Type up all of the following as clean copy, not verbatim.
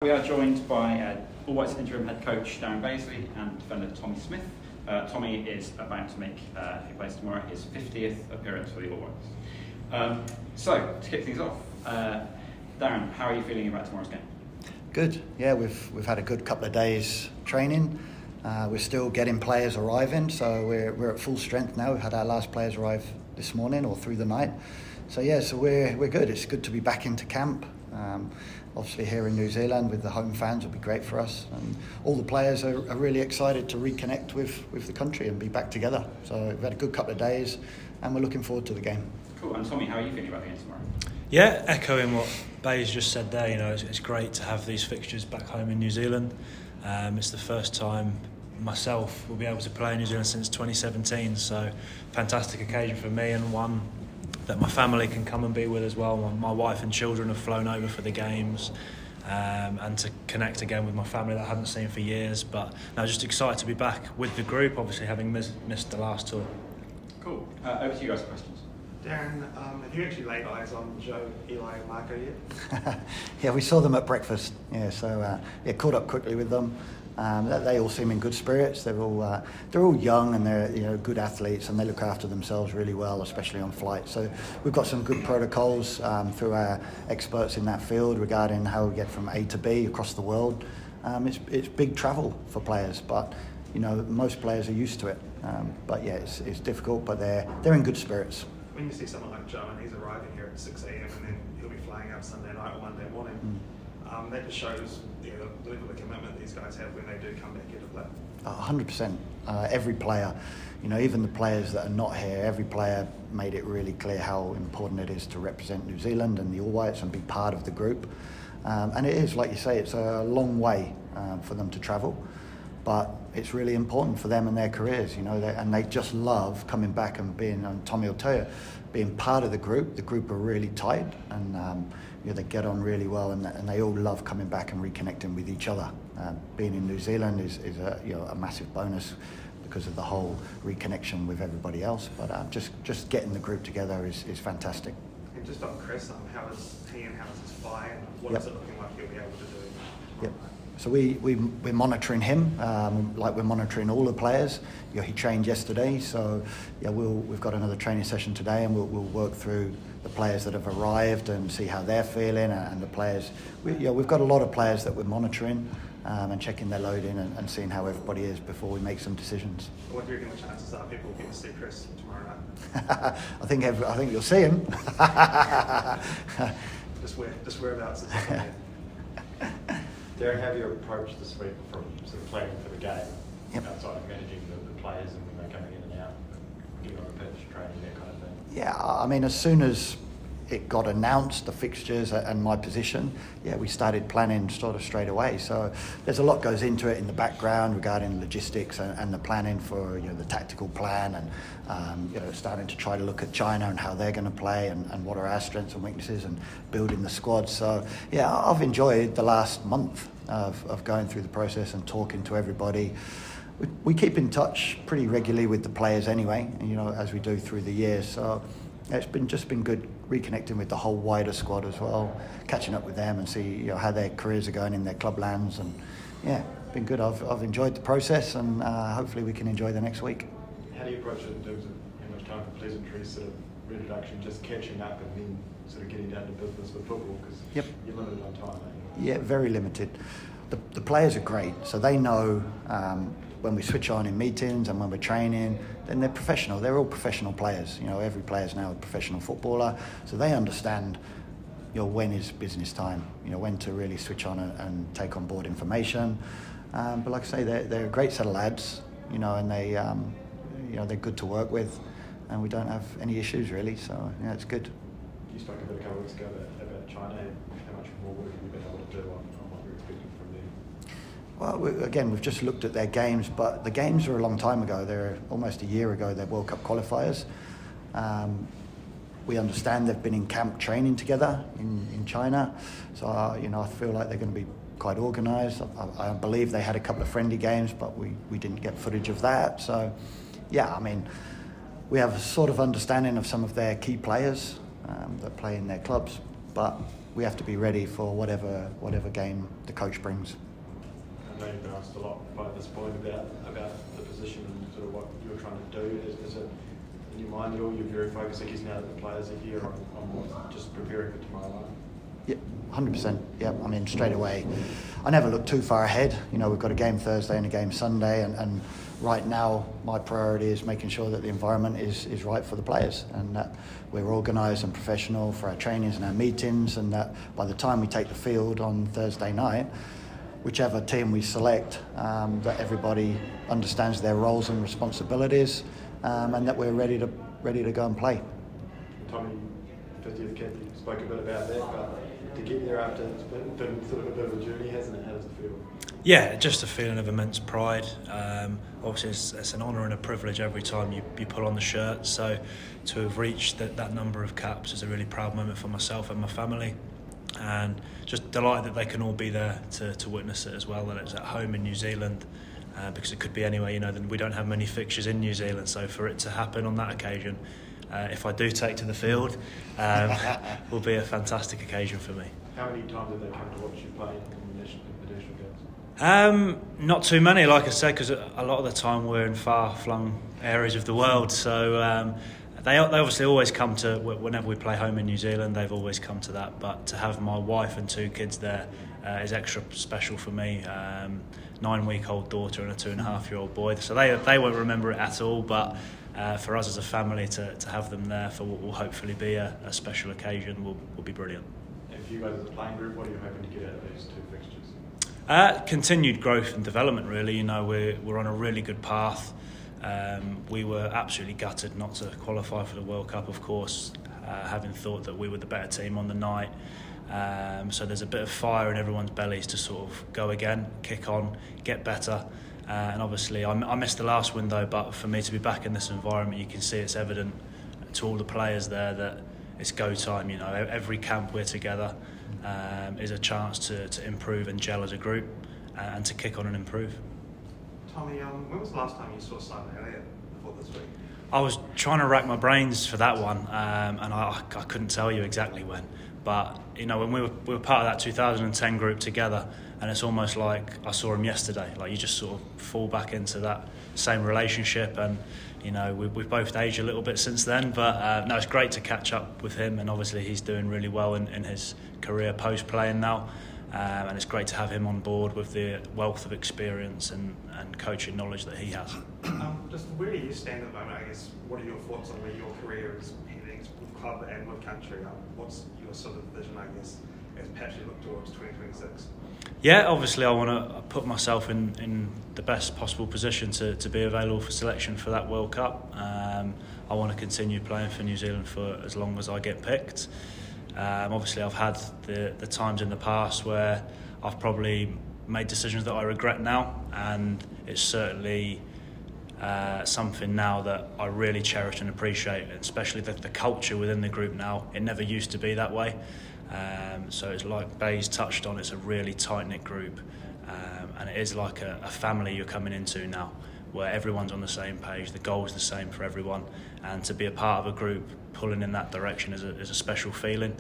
We are joined by All Whites interim head coach Darren Bazeley and defender Tommy Smith. Tommy is about to make, if he plays tomorrow, his 50th appearance for the All Whites. So, to kick things off, Darren, how are you feeling about tomorrow's game? Good. Yeah, we've had a good couple of days training. We're still getting players arriving, so we're at full strength now. We've had our last players arrive this morning or through the night. So yeah, so we're good. It's good to be back into camp. Obviously here in New Zealand with the home fans will be great for us, and all the players are really excited to reconnect with the country and be back together. So we've had a good couple of days and we're looking forward to the game. Cool. And Tommy, how are you feeling about the game tomorrow? Yeah, echoing what Baze just said there, it's great to have these fixtures back home in New Zealand. It's the first time myself will be able to play in New Zealand since 2017, so fantastic occasion for me, and one that my family can come and be with as well. My wife and children have flown over for the games, and to connect again with my family that I haven't seen for years. But no, just excited to be back with the group, obviously having missed the last tour. Cool. Over to you guys for questions. Darren, have you actually laid eyes on Joe, Eli and Marco yet? Yeah, we saw them at breakfast. Yeah, so caught up quickly with them. They all seem in good spirits. They're all young and they're good athletes, and they look after themselves really well, especially on flight. So we've got some good protocols through our experts in that field regarding how we get from A to B across the world. It's big travel for players, but most players are used to it. But yeah, it's difficult, but they're in good spirits. When you see someone like Joe and he's arriving here at 6 a.m. and then he'll be flying out Sunday night or Monday morning, that just shows the level of commitment these guys have when they do come back here to play. 100%. Every player, even the players that are not here, every player made it really clear how important it is to represent New Zealand and the All Whites and be part of the group. And it is, like you say, it's a long way for them to travel, but it's really important for them and their careers, and they just love coming back and being, and Tommy will tell you, being part of the group. The group are really tight, and they get on really well, and they all love coming back and reconnecting with each other. Being in New Zealand is a massive bonus because of the whole reconnection with everybody else. But just getting the group together is fantastic. And just on Chris, how is he and how is his fly, and what is it looking like he'll be able to do? Yep. So we're monitoring him like we're monitoring all the players. He trained yesterday, so we've got another training session today, and we'll work through the players that have arrived and see how they're feeling, and the players. We've got a lot of players that we're monitoring and checking their loading and seeing how everybody is before we make some decisions. What do you reckon the chances are people will get to see Chris tomorrow night? I think you'll see him. just whereabouts is Darren, how have you approached this week from sort of planning for the game, outside of managing the players and when they're coming in and out, getting on the pitch, training, that kind of thing? Yeah, I mean, as soon as it got announced, the fixtures and my position, we started planning sort of straight away. So there's a lot goes into it in the background regarding logistics and the planning for the tactical plan, and starting to try to look at China and how they're going to play and what are our strengths and weaknesses and building the squad. So yeah, I've enjoyed the last month of going through the process and talking to everybody. We keep in touch pretty regularly with the players anyway, as we do through the years. So it's been good reconnecting with the whole wider squad as well, catching up with them and see how their careers are going in their club lands, and been good. I've enjoyed the process, and hopefully we can enjoy the next week. How do you approach it in terms of how much time for pleasantries, sort of reintroduction, just catching up and then sort of getting down to business with football, because you're limited on time, aren't you? Yeah, very limited. The players are great, so they know when we switch on in meetings and when we're training, then they're professional. They're all professional players. Every player's now a professional footballer, so they understand when is business time, when to really switch on and take on board information. But like I say, they're a great set of lads, and they're good to work with, and we don't have any issues really, so it's good. You spoke a couple of weeks ago about China. How much more work have you been able to do on what you're expecting from them? Well, we've just looked at their games, but the games are a long time ago. They're almost a year ago, they're World Cup qualifiers. We understand they've been in camp training together in China, so I feel like they're going to be quite organised. I believe they had a couple of friendly games, but we didn't get footage of that. So, we have a sort of understanding of some of their key players that play in their clubs, but we have to be ready for whatever game the coach brings. I know you've been asked a lot by this point about the position and sort of what you're trying to do. Is it in your mind at all? You're very focused, I guess, now that the players are here on just preparing for tomorrow night. Yeah, 100%. Yeah, I mean, straight away, I never look too far ahead. You know, we've got a game Thursday and a game Sunday, and right now my priority is making sure that the environment is right for the players, and that we're organised and professional for our trainings and our meetings, and that by the time we take the field on Thursday night, whichever team we select, that everybody understands their roles and responsibilities, and that we're ready to go and play. Tommy, 50th cap, you spoke a bit about that, but to get there after it's been sort of a bit of a journey, hasn't it? How does it feel? Yeah, just a feeling of immense pride. Obviously, it's an honour and a privilege every time you pull on the shirt. So to have reached that number of caps is a really proud moment for myself and my family. And just delighted that they can all be there to witness it as well, that it's at home in New Zealand, because it could be anywhere, you know, we don't have many fixtures in New Zealand, so for it to happen on that occasion, if I do take to the field, will be a fantastic occasion for me. How many times have they come to watch you play in the national games? Not too many, like I said, because a lot of the time we're in far-flung areas of the world, so they obviously always come to, whenever we play home in New Zealand, they've always come to that, but to have my wife and 2 kids there is extra special for me. 9-week-old daughter and a 2.5-year-old boy, so they won't remember it at all, but for us as a family to have them there for what will hopefully be a special occasion will be brilliant. And for you guys as a playing group, what are you hoping to get out of these 2 fixtures? Continued growth and development, really. You know, we're on a really good path. We were absolutely gutted not to qualify for the World Cup, of course, having thought that we were the better team on the night. So there's a bit of fire in everyone's bellies to sort of go again, kick on, get better. And obviously I missed the last window, but for me to be back in this environment, you can see it's evident to all the players there that it's go time. You know, every camp we're together is a chance to improve and gel as a group, and to kick on and improve. Tommy, when was the last time you saw Simon Elliott before this week? I was trying to rack my brains for that one, and I couldn't tell you exactly when. But you know, when we were part of that 2010 group together, and it's almost like I saw him yesterday. Like, you just sort of fall back into that same relationship, and you know, we've both aged a little bit since then. But no, it's great to catch up with him, and obviously he's doing really well in his career post playing now. And it's great to have him on board with the wealth of experience and coaching knowledge that he has. Just where do you stand at the moment? I guess, what are your thoughts on where your career is heading with club and with country? What's your sort of vision, I guess, as perhaps you look towards 2026? Yeah, obviously I want to put myself in the best possible position to be available for selection for that World Cup. I want to continue playing for New Zealand for as long as I get picked. Obviously I've had the times in the past where I've probably made decisions that I regret now, and it's certainly something now that I really cherish and appreciate, especially the culture within the group now. It never used to be that way. So it's like Baze touched on, it's a really tight-knit group, and it is like a family you're coming into now, where everyone's on the same page, the goal's the same for everyone, and to be a part of a group pulling in that direction is a special feeling.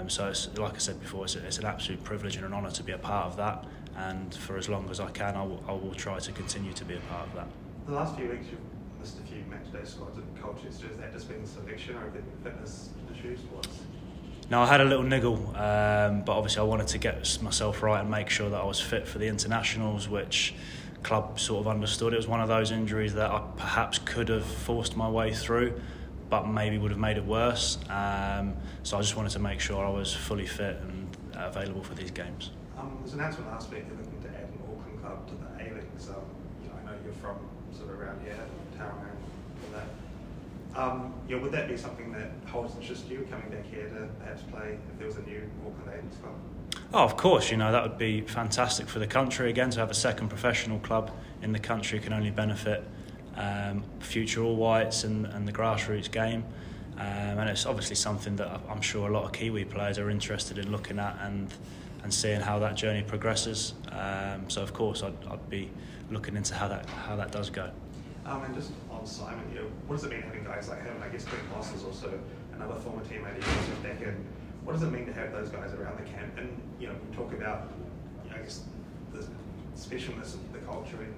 So it's, like I said before, it's an absolute privilege and an honour to be a part of that, and for as long as I can, I will try to continue to be a part of that. The last few weeks you've missed a few match day squads and cultures. Has that just been selection, or have there been fitness issues? No, I had a little niggle, but obviously I wanted to get myself right and make sure that I was fit for the internationals, which club sort of understood. It was one of those injuries that I perhaps could have forced my way through, but maybe would have made it worse. So I just wanted to make sure I was fully fit and available for these games. There was an announcement last week you're looking to add an Auckland club to the A-League. So I know you're from sort of around here, Tauranga and that. Would that be something that holds interest to you, coming back here to perhaps play if there was a new Auckland A-League club? Oh, of course, that would be fantastic for the country. Again, to have a second professional club in the country can only benefit future All Whites and the grassroots game. And it's obviously something that I'm sure a lot of Kiwi players are interested in looking at and seeing how that journey progresses. So of course I'd be looking into how that does go. And just on Simon, what does it mean having guys like him? I guess Big Boss is also another former teammate. He was back in What does it mean to have those guys around the camp? And we talk about, I guess, the specialness of the culture and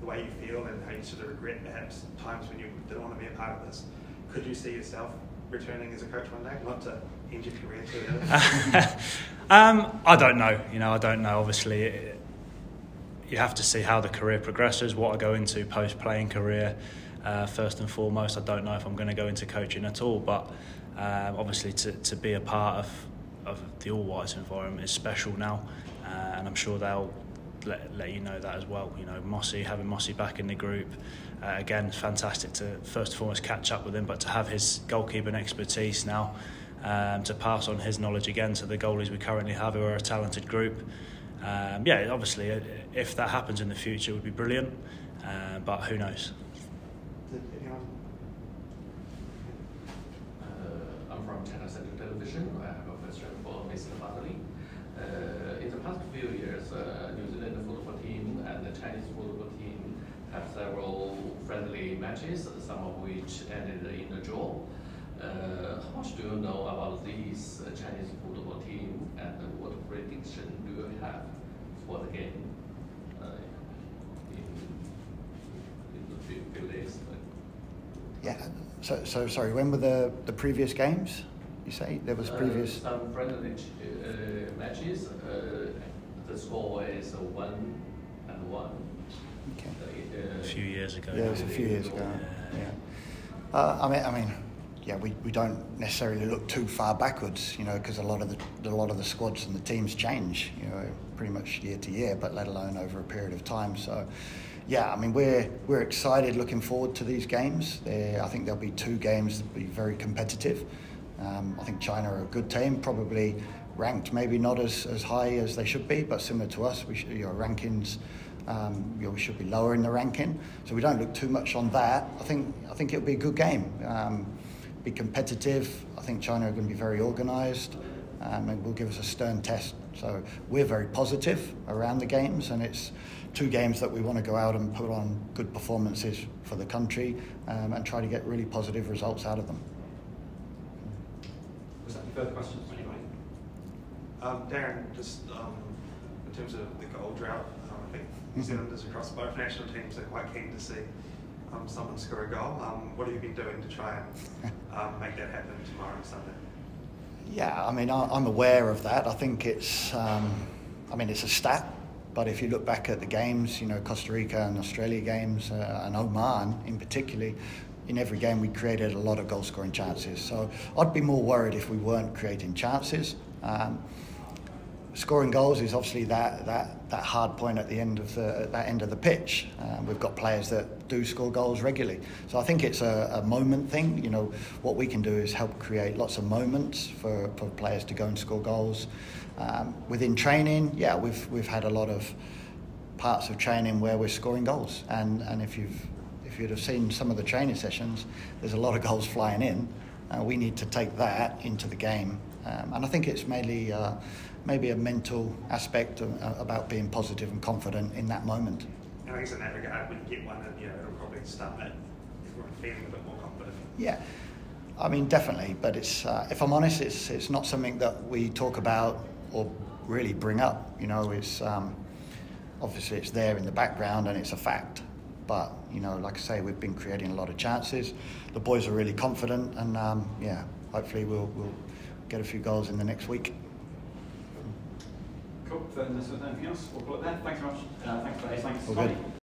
the way you feel and how you sort of regret perhaps times when you didn't want to be a part of this. Could you see yourself returning as a coach one day? Not to end your career too early. I don't know. I don't know. Obviously, you have to see how the career progresses, what I go into post-playing career. First and foremost, I don't know if I'm going to go into coaching at all, but obviously to be a part of the All Whites environment is special now, and I'm sure they'll let you know that as well. Having Mossy back in the group, again, it's fantastic to first and foremost catch up with him, but to have his goalkeeping expertise now, to pass on his knowledge again to the goalies we currently have, who are a talented group. Obviously, if that happens in the future, it would be brilliant, but who knows? I'm from China Central Television. I have a question for Mr. Bazeley. In the past few years, New Zealand football team and the Chinese football team have several friendly matches, some of which ended in a draw. How much do you know about these Chinese football team, and what prediction do you have for the game in the few days? Yeah. So sorry. When were the previous games? You say there was previous. Some friendly matches. The score is 1-1. Okay. A few years ago. Yeah, it was a few years ago. Yeah. I mean, we don't necessarily look too far backwards, because a lot of the squads and the teams change, pretty much year to year, but let alone over a period of time. So, I mean, we're excited, looking forward to these games. I think there'll be 2 games that will be very competitive. I think China are a good team, probably ranked maybe not as high as they should be, but similar to us, rankings. We should be lower in the ranking, so we don't look too much on that. I think it'll be a good game. Be competitive. I think China are going to be very organised, and will give us a stern test. So we're very positive around the games, and it's 2 games that we want to go out and put on good performances for the country, and try to get really positive results out of them. Was that any further questions from anybody? Darren, just in terms of the goal drought, I think New Zealanders across both national teams are quite keen to see someone score a goal. What have you been doing to try and make that happen tomorrow and Sunday? Yeah, I mean, I'm aware of that. I think it's a stat, but if you look back at the games, Costa Rica and Australia games, and Oman in particular, in every game we created a lot of goal-scoring chances. So I'd be more worried if we weren't creating chances. Scoring goals is obviously that hard point at the end of the pitch. We've got players that do score goals regularly, so I think it's a moment thing. What we can do is help create lots of moments for players to go and score goals. Within training, we've had a lot of parts of training where we're scoring goals, and if you'd have seen some of the training sessions, there's a lot of goals flying in. We need to take that into the game, and I think it's mainly maybe a mental aspect about being positive and confident in that moment. And I guess in that regard, when you get one, it'll probably start that everyone feeling a bit more confident. Yeah, I mean, definitely. But it's, if I'm honest, it's not something that we talk about or really bring up. It's obviously it's there in the background and it's a fact. But like I say, we've been creating a lot of chances. The boys are really confident, and hopefully we'll get a few goals in the next week. Cool. Unless there's anything else, we'll call it there. Thanks very much. Thanks, Blaze. Thanks, All Tommy. good.